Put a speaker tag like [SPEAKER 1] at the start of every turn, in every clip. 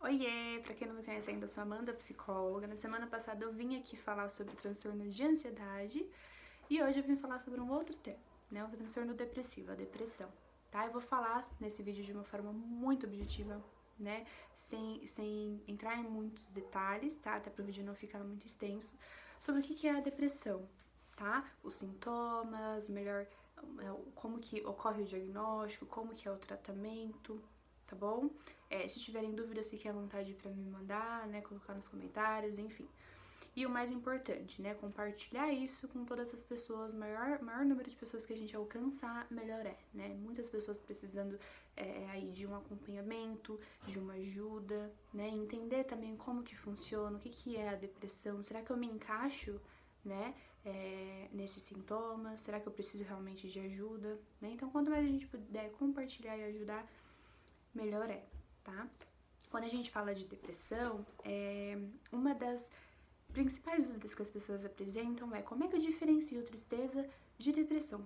[SPEAKER 1] Oiê, pra quem não me conhece ainda, eu sou Amanda, psicóloga. Na semana passada eu vim aqui falar sobre transtorno de ansiedade e hoje eu vim falar sobre um outro tema, né? O transtorno depressivo, a depressão, tá? Eu vou falar nesse vídeo de uma forma muito objetiva, né? Sem entrar em muitos detalhes, tá? Até para o vídeo não ficar muito extenso, sobre o que é a depressão, tá? Os sintomas, como que ocorre o diagnóstico, como que é o tratamento, tá bom? Se tiverem dúvidas, fiquem à vontade para me mandar, né, colocar nos comentários, enfim. E o mais importante, né, compartilhar isso com todas as pessoas, maior número de pessoas que a gente alcançar, melhor é, né? Muitas pessoas precisando aí de um acompanhamento, de uma ajuda, né? Entender também como que funciona, o que é a depressão, será que eu me encaixo, né, nesses sintomas? Será que eu preciso realmente de ajuda, né? Então, quanto mais a gente puder compartilhar e ajudar, melhor é, tá? Quando a gente fala de depressão, uma das principais dúvidas que as pessoas apresentam é como é que eu diferencio tristeza de depressão?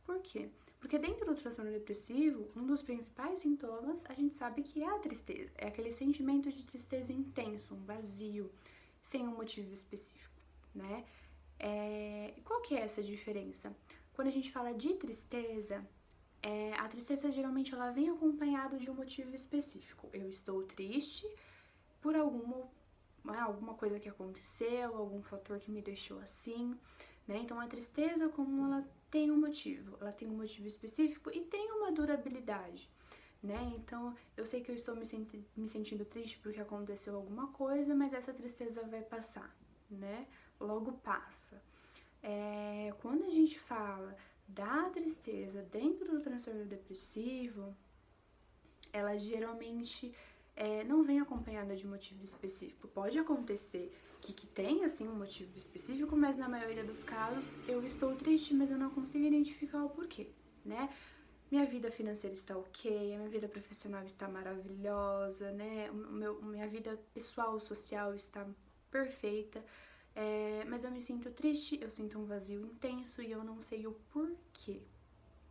[SPEAKER 1] Por quê? Porque dentro do transtorno depressivo, um dos principais sintomas a gente sabe que é a tristeza, é aquele sentimento de tristeza intenso, um vazio, sem um motivo específico, né? Qual que é essa diferença? Quando a gente fala de tristeza, a tristeza geralmente ela vem acompanhada de um motivo específico. Eu estou triste por alguma coisa que aconteceu, algum fator que me deixou assim, né? Então a tristeza, como ela tem um motivo específico e tem uma durabilidade, né? Então eu sei que eu estou me sentindo triste porque aconteceu alguma coisa, mas essa tristeza vai passar, né? Logo passa. Quando a gente fala da tristeza dentro do transtorno depressivo, ela geralmente não vem acompanhada de motivo específico. Pode acontecer que tenha, assim, um motivo específico, mas na maioria dos casos eu estou triste, mas eu não consigo identificar o porquê, né? Minha vida financeira está ok, a minha vida profissional está maravilhosa, né? Minha vida pessoal, social está perfeita, mas eu me sinto triste, eu sinto um vazio intenso e eu não sei o porquê,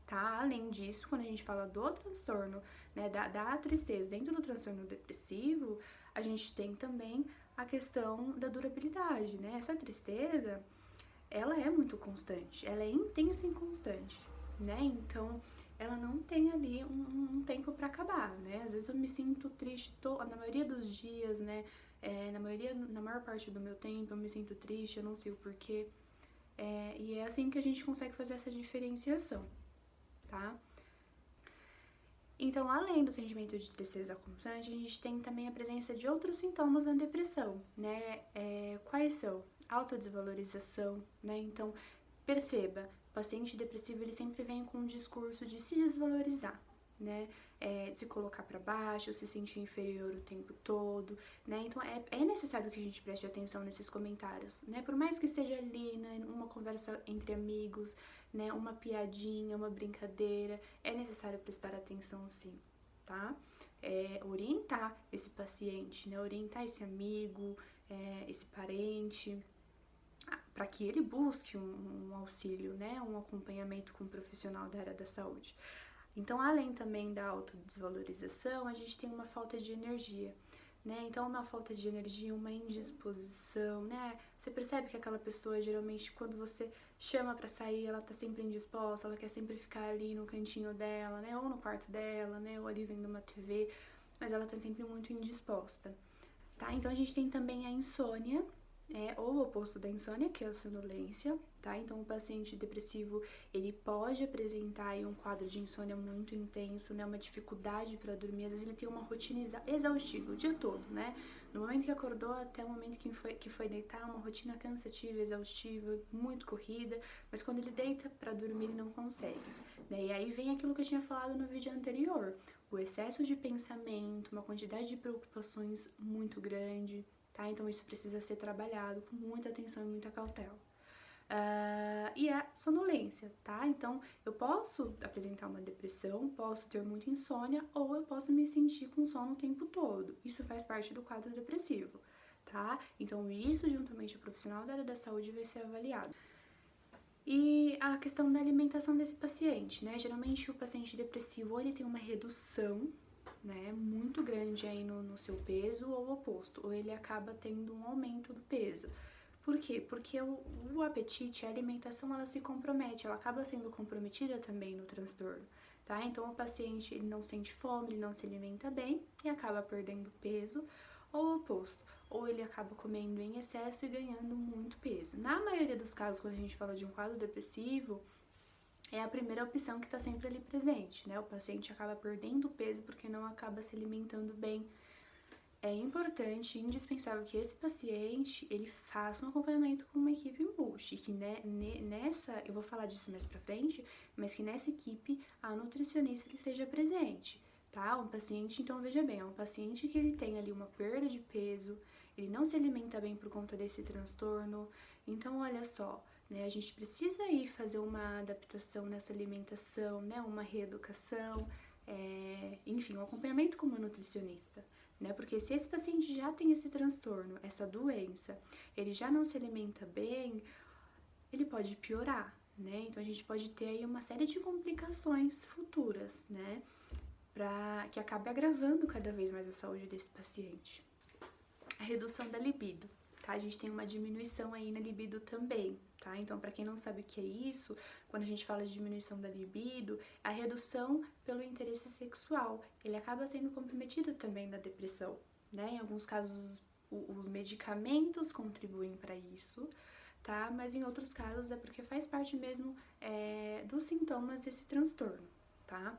[SPEAKER 1] tá? Além disso, quando a gente fala do transtorno, né, da tristeza dentro do transtorno depressivo, a gente tem também a questão da durabilidade, né? Essa tristeza, ela é muito constante, ela é intensa e constante, né? Então, ela não tem ali um tempo pra acabar, né? Às vezes eu me sinto triste na maioria dos dias, né? Na maior parte do meu tempo eu me sinto triste, eu não sei o porquê. E é assim que a gente consegue fazer essa diferenciação, tá? Então, além do sentimento de tristeza constante, a gente tem também a presença de outros sintomas na depressão, né? Quais são? Autodesvalorização, né? Então, perceba, o paciente depressivo ele sempre vem com um discurso de se desvalorizar, né? De se colocar para baixo, se sentir inferior o tempo todo, né? Então é necessário que a gente preste atenção nesses comentários, né? Por mais que seja ali, né, uma conversa entre amigos, né, uma piadinha, uma brincadeira, é necessário prestar atenção sim, tá? Orientar esse paciente, né? Orientar esse amigo, esse parente, para que ele busque um auxílio, né, um acompanhamento com um profissional da área da saúde. Então, além também da autodesvalorização, a gente tem uma falta de energia, né? Então, uma falta de energia, uma indisposição, né? Você percebe que aquela pessoa, geralmente, quando você chama pra sair, ela tá sempre indisposta, ela quer sempre ficar ali no cantinho dela, né? Ou no quarto dela, né? Ou ali vendo uma TV, mas ela tá sempre muito indisposta, tá? Então, a gente tem também a insônia, ou o oposto da insônia, que é a sonolência, tá? Então, o paciente depressivo, ele pode apresentar aí um quadro de insônia muito intenso, né? Uma dificuldade para dormir, às vezes ele tem uma rotina exaustiva o dia todo, né? No momento que acordou até o momento que foi deitar, uma rotina cansativa, exaustiva, muito corrida, mas quando ele deita para dormir, ele não consegue, né? E aí vem aquilo que eu tinha falado no vídeo anterior, o excesso de pensamento, uma quantidade de preocupações muito grande, tá? Então isso precisa ser trabalhado com muita atenção e muita cautela. E a sonolência, tá? Então eu posso apresentar uma depressão, posso ter muita insônia ou eu posso me sentir com sono o tempo todo. Isso faz parte do quadro depressivo, tá? Então isso, juntamente ao profissional da área da saúde, vai ser avaliado. E a questão da alimentação desse paciente, né? Geralmente o paciente depressivo ou ele tem uma redução, né, muito grande aí no seu peso ou o oposto, ou ele acaba tendo um aumento do peso. Por quê? Porque o apetite, a alimentação, ela se compromete, ela acaba sendo comprometida também no transtorno, tá? Então, o paciente, ele não sente fome, ele não se alimenta bem e acaba perdendo peso, ou o oposto, ou ele acaba comendo em excesso e ganhando muito peso. Na maioria dos casos, quando a gente fala de um quadro depressivo, é a primeira opção que está sempre ali presente, né? O paciente acaba perdendo peso porque não acaba se alimentando bem. É importante, indispensável que esse paciente, ele faça um acompanhamento com uma equipe multi, que nessa, eu vou falar disso mais pra frente, mas que nessa equipe a nutricionista esteja presente, tá? Um paciente, então veja bem, é um paciente que ele tem ali uma perda de peso, ele não se alimenta bem por conta desse transtorno, então olha só, né, a gente precisa ir fazer uma adaptação nessa alimentação, né, uma reeducação, enfim, um acompanhamento com uma nutricionista, né? Porque se esse paciente já tem esse transtorno, essa doença, ele já não se alimenta bem, ele pode piorar, né? Então a gente pode ter aí uma série de complicações futuras, né? Para que acabe agravando cada vez mais a saúde desse paciente. A redução da libido, tá? A gente tem uma diminuição aí na libido também, tá? Então, para quem não sabe o que é isso, quando a gente fala de diminuição da libido, a redução pelo interesse sexual, ele acaba sendo comprometido também na depressão, né? Em alguns casos, os medicamentos contribuem para isso, tá? Mas em outros casos é porque faz parte mesmo dos sintomas desse transtorno, tá?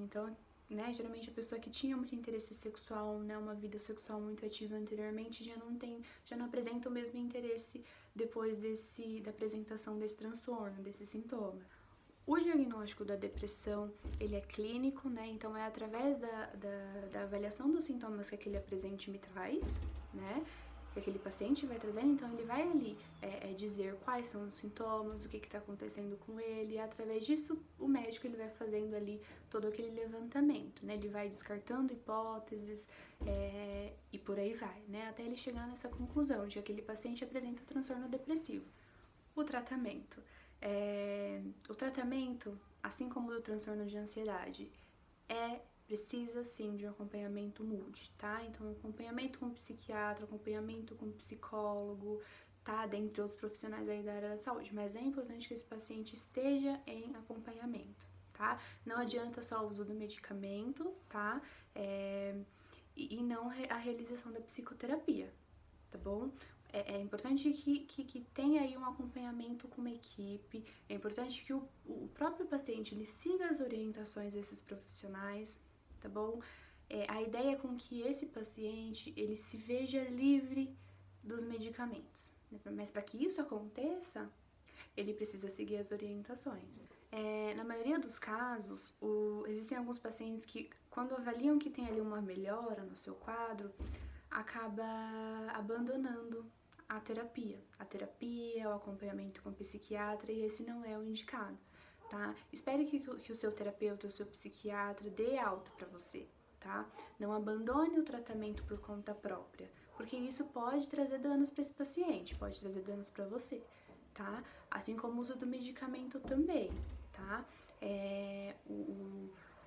[SPEAKER 1] Então, né, geralmente a pessoa que tinha muito interesse sexual, né, uma vida sexual muito ativa anteriormente, já não apresenta o mesmo interesse depois da apresentação desse transtorno, desse sintoma. O diagnóstico da depressão, ele é clínico, né, então é através da avaliação dos sintomas que aquele paciente me traz, né, que aquele paciente vai trazendo, então ele vai ali dizer quais são os sintomas, o que está acontecendo com ele, e através disso o médico ele vai fazendo ali todo aquele levantamento, né, ele vai descartando hipóteses e por aí vai, né, até ele chegar nessa conclusão de que aquele paciente apresenta transtorno depressivo. O tratamento. O tratamento, assim como o do transtorno de ansiedade, precisa sim de um acompanhamento multi, tá? Então, acompanhamento com psiquiatra, acompanhamento com psicólogo, tá? Dentre outros profissionais aí da área da saúde, mas é importante que esse paciente esteja em acompanhamento, tá? Não adianta só o uso do medicamento, tá? E não a realização da psicoterapia, tá bom? É importante que tenha aí um acompanhamento com uma equipe, é importante que o próprio paciente ele siga as orientações desses profissionais, tá bom? A ideia é com que esse paciente ele se veja livre dos medicamentos, né? Mas para que isso aconteça, ele precisa seguir as orientações. Na maioria dos casos, existem alguns pacientes que, quando avaliam que tem ali uma melhora no seu quadro, acaba abandonando a terapia. A terapia, o acompanhamento com o psiquiatra, e esse não é o indicado, tá? Espere que o seu terapeuta, o seu psiquiatra dê alta para você, tá? Não abandone o tratamento por conta própria, porque isso pode trazer danos para esse paciente, pode trazer danos para você, tá? Assim como o uso do medicamento também, tá?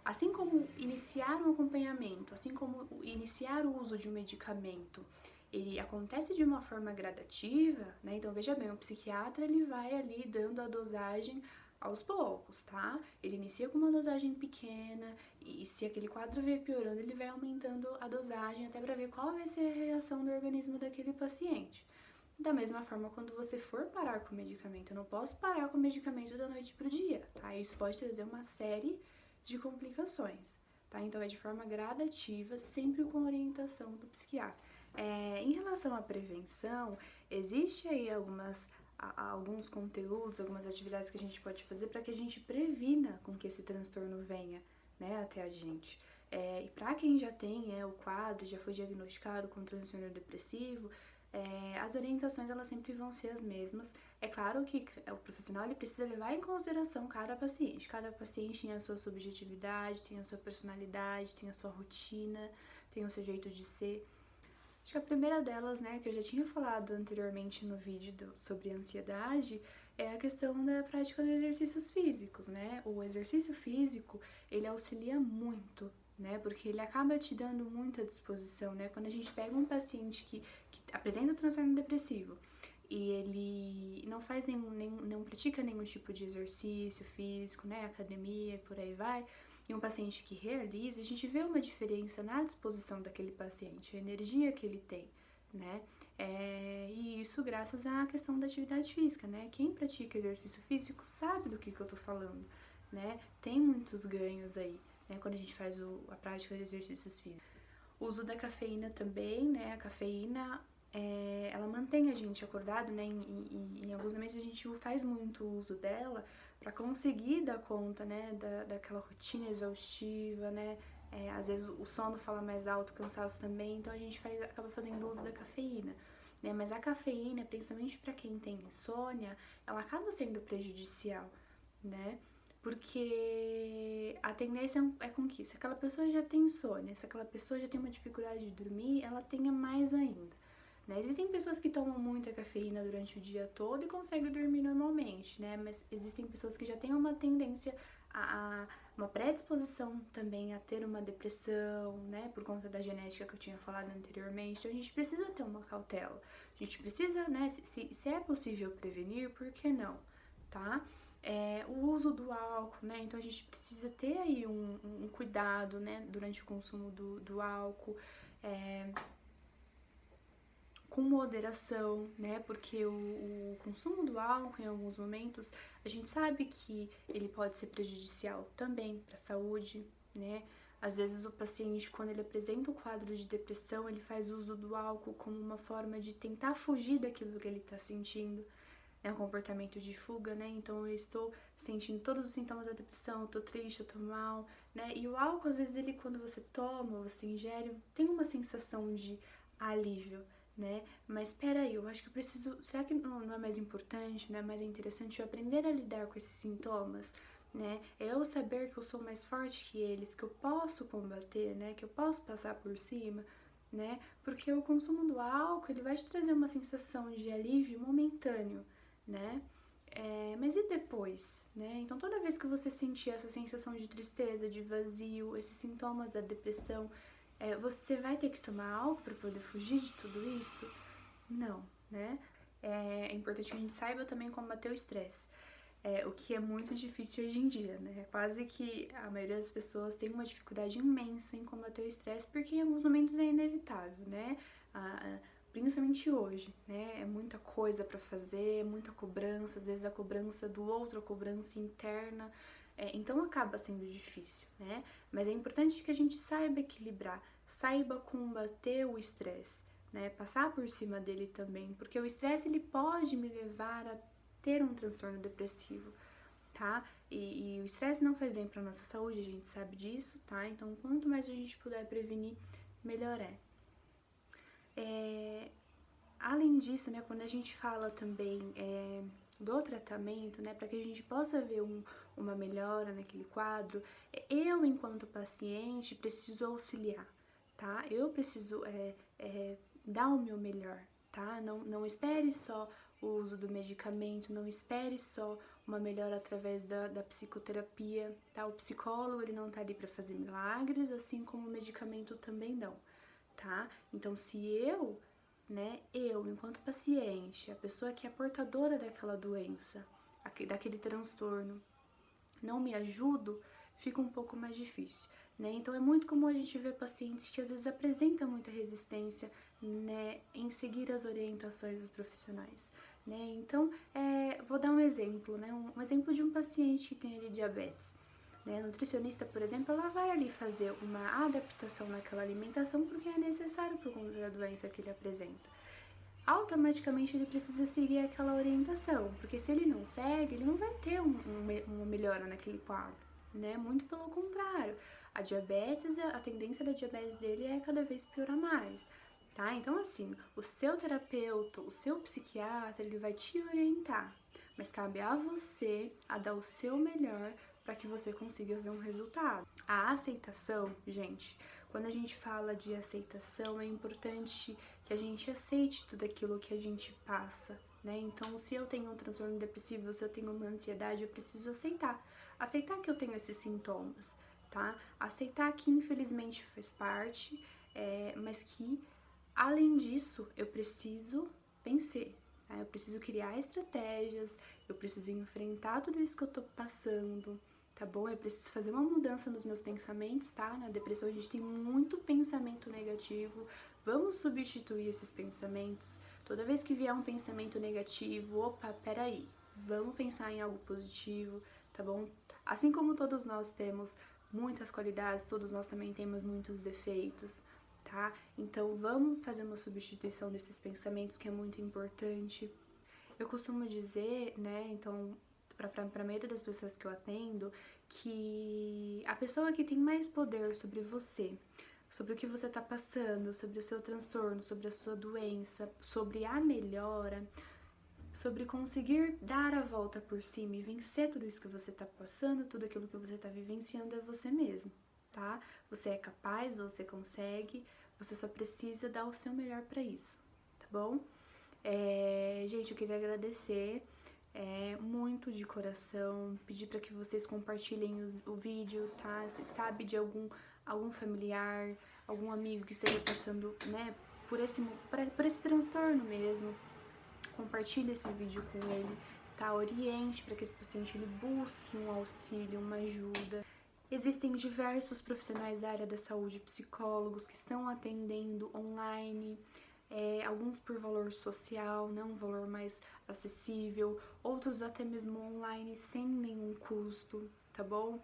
[SPEAKER 1] Assim como iniciar um acompanhamento, assim como iniciar o uso de um medicamento, ele acontece de uma forma gradativa, né? Então, veja bem, o psiquiatra, ele vai ali dando a dosagem aos poucos, tá? Ele inicia com uma dosagem pequena e se aquele quadro vier piorando, ele vai aumentando a dosagem até para ver qual vai ser a reação do organismo daquele paciente. Da mesma forma, quando você for parar com o medicamento, eu não posso parar com o medicamento da noite pro dia, tá? Isso pode trazer uma série de complicações, tá? Então, é de forma gradativa, sempre com orientação do psiquiatra. Em relação à prevenção, existe aí alguns conteúdos, algumas atividades que a gente pode fazer para que a gente previna com que esse transtorno venha, né, até a gente. E para quem já tem o quadro, já foi diagnosticado com transtorno depressivo, as orientações elas sempre vão ser as mesmas. É claro que o profissional ele precisa levar em consideração cada paciente. Cada paciente tem a sua subjetividade, tem a sua personalidade, tem a sua rotina, tem o seu jeito de ser. Acho que a primeira delas, né, que eu já tinha falado anteriormente no vídeo sobre ansiedade, é a questão da prática de exercícios físicos, né? O exercício físico, ele auxilia muito né? Porque ele acaba te dando muita disposição, né? Quando a gente pega um paciente que apresenta transtorno depressivo e ele não faz não pratica nenhum tipo de exercício físico, né? Academia e por aí vai, e um paciente que realiza, a gente vê uma diferença na disposição daquele paciente, a energia que ele tem, né? E isso graças à questão da atividade física, né? Quem pratica exercício físico sabe do que eu tô falando, né? Tem muitos ganhos aí, né? Quando a gente faz a prática de exercícios físicos. O uso da cafeína também, né? A cafeína, ela mantém a gente acordado, né? Em alguns momentos a gente faz muito uso dela para conseguir dar conta, né? Daquela rotina exaustiva, né? Às vezes o sono fala mais alto, o cansaço também, então a gente acaba fazendo uso da cafeína, né? Mas a cafeína, principalmente para quem tem insônia, ela acaba sendo prejudicial, né? Porque a tendência é com que, se aquela pessoa já tem insônia, se aquela pessoa já tem uma dificuldade de dormir, ela tenha mais ainda, né? Existem pessoas que tomam muita cafeína durante o dia todo e conseguem dormir normalmente, né? Mas existem pessoas que já têm uma tendência uma predisposição também a ter uma depressão, né? Por conta da genética que eu tinha falado anteriormente. Então a gente precisa ter uma cautela. A gente precisa, né? Se é possível prevenir, por que não, tá? O uso do álcool, né? Então a gente precisa ter aí um cuidado, né? Durante o consumo do álcool. Com moderação, né? Porque o consumo do álcool, em alguns momentos, a gente sabe que ele pode ser prejudicial também para a saúde, né? Às vezes o paciente, quando ele apresenta um quadro de depressão, ele faz uso do álcool como uma forma de tentar fugir daquilo que ele está sentindo, né? Um comportamento de fuga, né? Então eu estou sentindo todos os sintomas da depressão, eu tô triste, eu tô mal, né? E o álcool, às vezes, ele, quando você toma, você ingere, tem uma sensação de alívio, né? Mas espera aí, eu acho que eu preciso. Será que não é mais importante, não é mais interessante eu aprender a lidar com esses sintomas, né? É eu saber que eu sou mais forte que eles, que eu posso combater, né? Que eu posso passar por cima, né? Porque o consumo do álcool, ele vai te trazer uma sensação de alívio momentâneo, né? Mas e depois, né? Então toda vez que você sentir essa sensação de tristeza, de vazio, esses sintomas da depressão, você vai ter que tomar algo para poder fugir de tudo isso? Não, né? É importante que a gente saiba também combater o estresse, o que é muito difícil hoje em dia, né? Quase que a maioria das pessoas tem uma dificuldade imensa em combater o estresse, porque em alguns momentos é inevitável, né? Principalmente hoje, né? É muita coisa para fazer, muita cobrança, às vezes a cobrança do outro, a cobrança interna, então acaba sendo difícil, né? Mas é importante que a gente saiba equilibrar, saiba combater o estresse, né? Passar por cima dele também, porque o estresse ele pode me levar a ter um transtorno depressivo, tá? E o estresse não faz bem para nossa saúde, a gente sabe disso, tá? Então, quanto mais a gente puder prevenir, melhor é. Além disso, né, quando a gente fala também do tratamento, né, para que a gente possa ver uma melhora naquele quadro, eu, enquanto paciente, preciso auxiliar, tá? Eu preciso dar o meu melhor, tá? Não espere só o uso do medicamento, não espere só uma melhora através da psicoterapia, tá? O psicólogo, ele não tá ali para fazer milagres, assim como o medicamento também não, tá? Então, se eu, né, enquanto paciente, a pessoa que é portadora daquela doença, daquele transtorno, não me ajudo, fica um pouco mais difícil, né? Então é muito comum a gente ver pacientes que às vezes apresentam muita resistência, né, em seguir as orientações dos profissionais, né? Então, vou dar um exemplo, né? Um exemplo de um paciente que tem ali diabetes. Né? A nutricionista, por exemplo, ela vai ali fazer uma adaptação naquela alimentação porque é necessário por conta da doença que ele apresenta. Automaticamente ele precisa seguir aquela orientação, porque se ele não segue, ele não vai ter uma melhora naquele quadro, né? Muito pelo contrário, a diabetes, a tendência da diabetes dele é cada vez piorar mais, tá? Então, assim, o seu terapeuta, o seu psiquiatra, ele vai te orientar, mas cabe a você a dar o seu melhor para que você consiga ver um resultado. A aceitação, gente, quando a gente fala de aceitação, é importante que a gente aceite tudo aquilo que a gente passa, né? Então, se eu tenho um transtorno depressivo, se eu tenho uma ansiedade, eu preciso aceitar. Aceitar que eu tenho esses sintomas, tá? Aceitar que infelizmente faz parte, mas que além disso eu preciso vencer, tá? Eu preciso criar estratégias, eu preciso enfrentar tudo isso que eu tô passando, tá bom? Eu preciso fazer uma mudança nos meus pensamentos, tá? Na depressão a gente tem muito pensamento negativo, vamos substituir esses pensamentos. Toda vez que vier um pensamento negativo, opa, peraí, vamos pensar em algo positivo, tá bom? Assim como todos nós temos muitas qualidades, todos nós também temos muitos defeitos, tá? Então vamos fazer uma substituição desses pensamentos que é muito importante. Eu costumo dizer, né, então, para a maioria das pessoas que eu atendo, que a pessoa que tem mais poder sobre você, sobre o que você tá passando, sobre o seu transtorno, sobre a sua doença, sobre a melhora, sobre conseguir dar a volta por cima e vencer tudo isso que você tá passando, tudo aquilo que você tá vivenciando é você mesmo, tá? Você é capaz, você consegue, você só precisa dar o seu melhor pra isso, tá bom? Gente, eu queria agradecer muito de coração, pedir para que vocês compartilhem o vídeo, tá? Se sabe de algum familiar, algum amigo que esteja passando, né, por esse transtorno mesmo, compartilhe esse vídeo com ele, tá? Oriente para que esse paciente ele busque um auxílio, uma ajuda. Existem diversos profissionais da área da saúde, psicólogos que estão atendendo online, alguns por valor social, né, um valor mais acessível, outros até mesmo online sem nenhum custo, tá bom?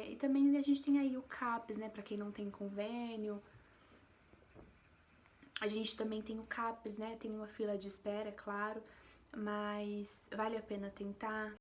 [SPEAKER 1] E também a gente tem aí o CAPS, né, para quem não tem convênio. A gente também tem o CAPS, né, tem uma fila de espera, é claro, mas vale a pena tentar.